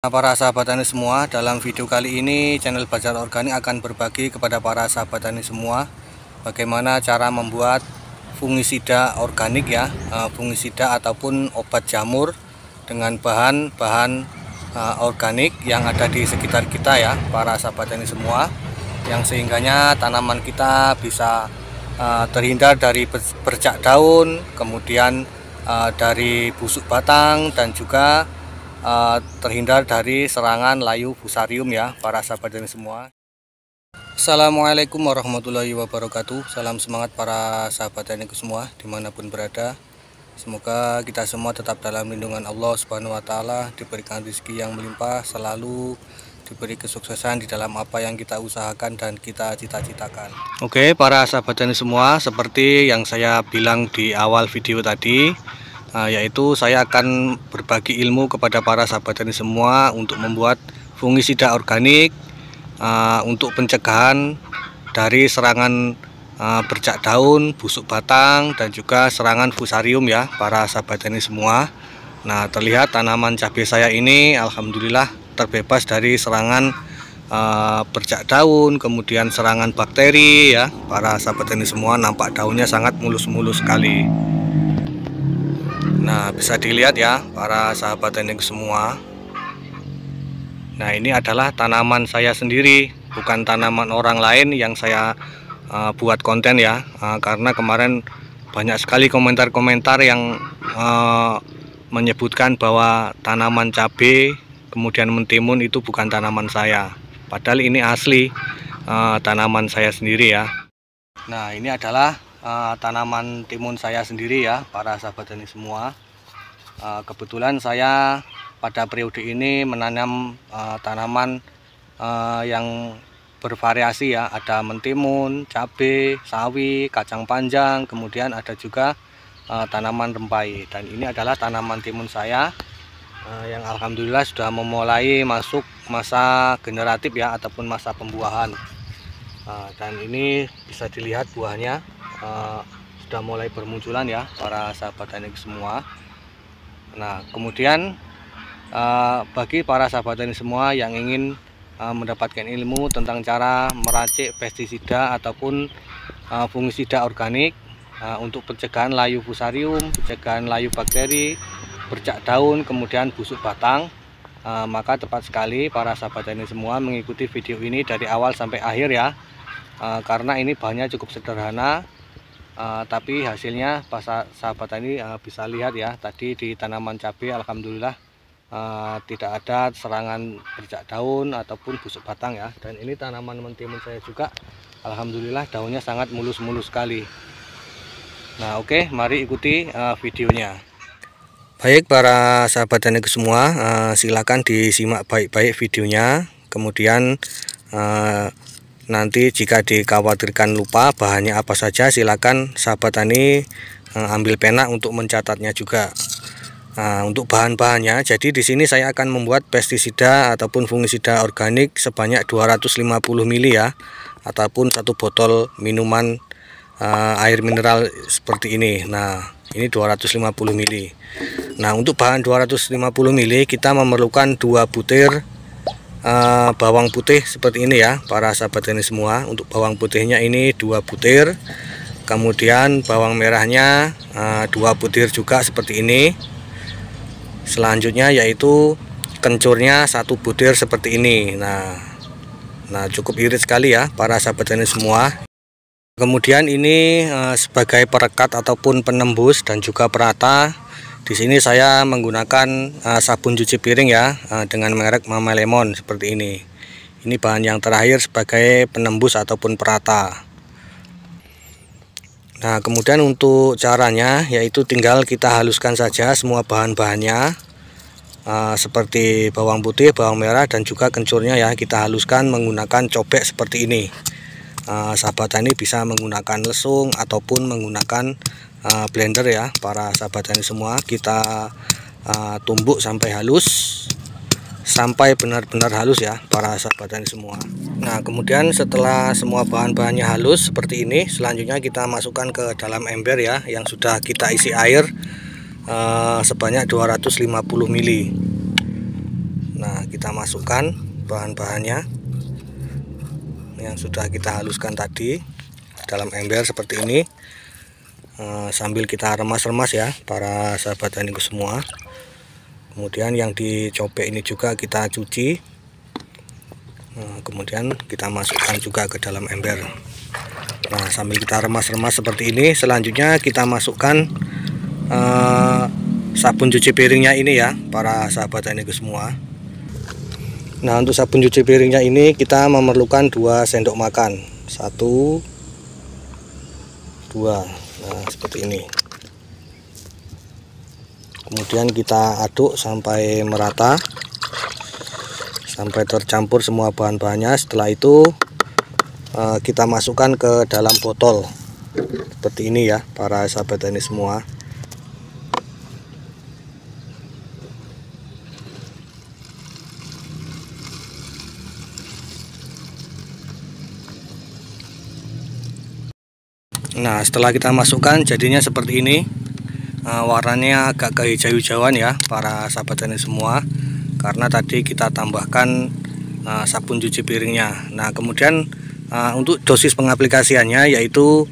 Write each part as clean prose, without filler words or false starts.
Nah, para sahabat tani semua, dalam video kali ini channel Bazar Organik akan berbagi kepada para sahabat tani semua bagaimana cara membuat fungisida organik ya, fungisida ataupun obat jamur dengan bahan-bahan organik yang ada di sekitar kita ya, para sahabat tani semua, yang sehingganya tanaman kita bisa terhindar dari bercak daun, kemudian dari busuk batang, dan juga terhindar dari serangan layu fusarium ya, para sahabat tani semua. Assalamualaikum warahmatullahi wabarakatuh. Salam semangat para sahabat tani semua dimanapun berada. Semoga kita semua tetap dalam lindungan Allah Subhanahu wa Ta'ala, diberikan rezeki yang melimpah, selalu diberi kesuksesan di dalam apa yang kita usahakan dan kita cita-citakan. Oke, para sahabat tani semua, seperti yang saya bilang di awal video tadi, yaitu saya akan berbagi ilmu kepada para sahabat tani semua untuk membuat fungisida organik untuk pencegahan dari serangan bercak daun, busuk batang, dan juga serangan fusarium ya, para sahabat tani semua. Nah, terlihat tanaman cabai saya ini alhamdulillah terbebas dari serangan bercak daun, kemudian serangan bakteri ya, para sahabat tani semua. Nampak daunnya sangat mulus-mulus sekali. Nah, bisa dilihat ya para sahabat tani semua. Nah, ini adalah tanaman saya sendiri, bukan tanaman orang lain yang saya buat konten ya, karena kemarin banyak sekali komentar-komentar yang menyebutkan bahwa tanaman cabai kemudian mentimun itu bukan tanaman saya, padahal ini asli tanaman saya sendiri ya. Nah, ini adalah tanaman timun saya sendiri ya, para sahabat tani semua. Kebetulan saya pada periode ini menanam tanaman yang bervariasi ya, ada mentimun, cabai, sawi, kacang panjang, kemudian ada juga tanaman rempai. Dan ini adalah tanaman timun saya yang alhamdulillah sudah memulai masuk masa generatif ya, ataupun masa pembuahan. Dan ini bisa dilihat buahnya sudah mulai bermunculan ya, para sahabat tani semua. Nah, kemudian bagi para sahabat tani semua yang ingin mendapatkan ilmu tentang cara meracik pestisida ataupun fungisida organik untuk pencegahan layu fusarium, pencegahan layu bakteri, bercak daun, kemudian busuk batang, maka tepat sekali para sahabat tani semua mengikuti video ini dari awal sampai akhir ya, karena ini bahannya cukup sederhana. Tapi hasilnya sahabat tani bisa lihat ya, tadi di tanaman cabai alhamdulillah tidak ada serangan bercak daun ataupun busuk batang ya. Dan ini tanaman mentimun saya juga alhamdulillah daunnya sangat mulus-mulus sekali. Nah, oke, mari ikuti videonya. Baik para sahabat tani semua, silakan disimak baik-baik videonya. Kemudian nanti jika dikhawatirkan lupa bahannya apa saja, silakan sahabat tani ambil pena untuk mencatatnya juga. Untuk bahan-bahannya, jadi di sini saya akan membuat pestisida ataupun fungisida organik sebanyak 250 ml ya, ataupun satu botol minuman air mineral seperti ini. Nah, ini 250 ml. Nah, untuk bahan 250 ml kita memerlukan 2 butir bawang putih seperti ini ya, para sahabat tani semua. Untuk bawang putihnya ini 2 butir, kemudian bawang merahnya 2 butir juga seperti ini. Selanjutnya yaitu kencurnya 1 butir seperti ini. Nah, cukup irit sekali ya para sahabat tani semua. Kemudian ini sebagai perekat ataupun penembus dan juga perata. Di sini saya menggunakan sabun cuci piring ya, dengan merek Mama Lemon seperti ini. Ini bahan yang terakhir sebagai penembus ataupun perata. Nah, kemudian untuk caranya yaitu tinggal kita haluskan saja semua bahan-bahannya, seperti bawang putih, bawang merah, dan juga kencurnya ya, kita haluskan menggunakan cobek seperti ini. Sahabat tani bisa menggunakan lesung ataupun menggunakan blender ya, para sahabat tani semua. Kita tumbuk sampai halus, sampai benar-benar halus ya, para sahabat tani semua. Nah, kemudian setelah semua bahan-bahannya halus seperti ini, selanjutnya kita masukkan ke dalam ember ya, yang sudah kita isi air sebanyak 250 ml. Nah, kita masukkan bahan-bahannya yang sudah kita haluskan tadi dalam ember seperti ini, sambil kita remas-remas ya para sahabat taniku semua. Kemudian yang dicobek ini juga kita cuci, kemudian kita masukkan juga ke dalam ember. Nah, sambil kita remas-remas seperti ini, selanjutnya kita masukkan sabun cuci piringnya ini ya para sahabat taniku semua. Nah, untuk sabun cuci piringnya ini kita memerlukan 2 sendok makan, 1, 2. Nah, seperti ini. Kemudian kita aduk sampai merata, sampai tercampur semua bahan-bahannya. Setelah itu kita masukkan ke dalam botol seperti ini ya para sahabat tani semua. Nah, setelah kita masukkan jadinya seperti ini. Warnanya agak kehijau-hijauan ya para sahabat tani semua, karena tadi kita tambahkan sabun cuci piringnya. Nah, kemudian untuk dosis pengaplikasiannya yaitu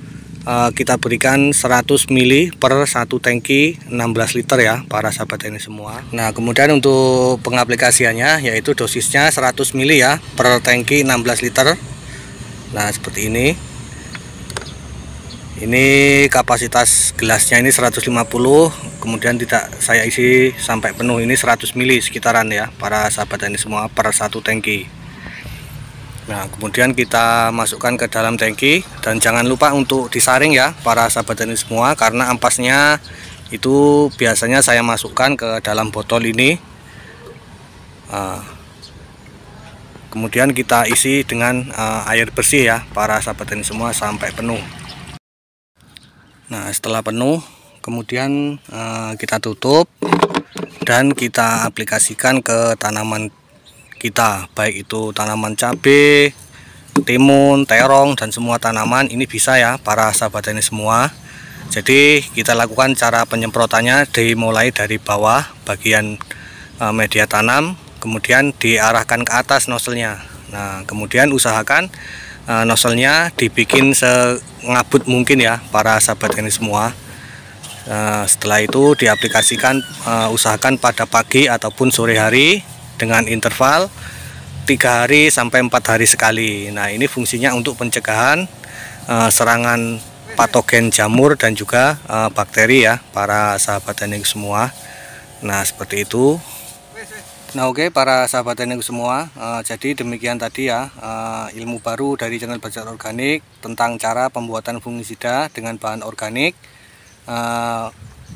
kita berikan 100 ml per 1 tangki 16 liter ya para sahabat tani semua. Nah, kemudian untuk pengaplikasiannya yaitu dosisnya 100 ml ya per tangki 16 liter. Nah, seperti ini. Ini kapasitas gelasnya ini 150, kemudian tidak saya isi sampai penuh, ini 100 ml sekitaran ya para sahabat tani semua per 1 tangki. Nah, kemudian kita masukkan ke dalam tangki dan jangan lupa untuk disaring ya para sahabat tani semua, karena ampasnya itu biasanya saya masukkan ke dalam botol ini. Kemudian kita isi dengan air bersih ya para sahabat tani semua sampai penuh. Nah, setelah penuh kemudian kita tutup dan kita aplikasikan ke tanaman kita, baik itu tanaman cabai, timun, terong, dan semua tanaman. Ini bisa ya para sahabat tani semua. Jadi kita lakukan cara penyemprotannya dimulai dari bawah bagian media tanam, kemudian diarahkan ke atas nozzle-nya. Nah, kemudian usahakan nozzle-nya dibikin sengabut mungkin ya para sahabat tani semua. Setelah itu diaplikasikan, usahakan pada pagi ataupun sore hari dengan interval 3 hari sampai 4 hari sekali. Nah, ini fungsinya untuk pencegahan serangan patogen jamur dan juga bakteri ya para sahabat tani semua. Nah, seperti itu. Nah, oke para sahabat tani semua, jadi demikian tadi ya ilmu baru dari channel Belajar Organik tentang cara pembuatan fungisida dengan bahan organik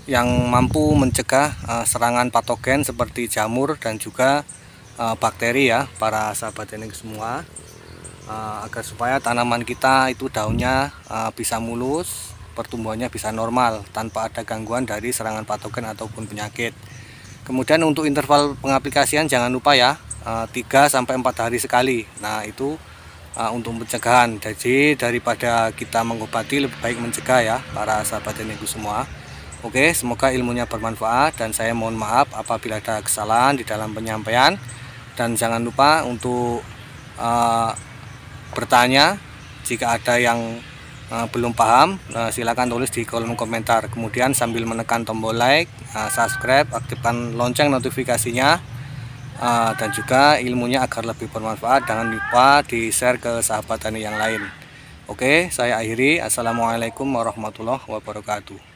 yang mampu mencegah serangan patogen seperti jamur dan juga bakteri ya para sahabat tani semua, agar supaya tanaman kita itu daunnya bisa mulus, pertumbuhannya bisa normal tanpa ada gangguan dari serangan patogen ataupun penyakit. Kemudian untuk interval pengaplikasian jangan lupa ya 3-4 hari sekali. Nah, itu untuk pencegahan. Jadi daripada kita mengobati lebih baik mencegah ya para sahabat taniku semua. Oke, semoga ilmunya bermanfaat dan saya mohon maaf apabila ada kesalahan di dalam penyampaian. Dan jangan lupa untuk bertanya jika ada yang belum paham, silakan tulis di kolom komentar. Kemudian sambil menekan tombol like, subscribe, aktifkan lonceng notifikasinya, dan juga ilmunya agar lebih bermanfaat. Jangan lupa di share ke sahabat tani yang lain. Oke, saya akhiri. Assalamualaikum warahmatullahi wabarakatuh.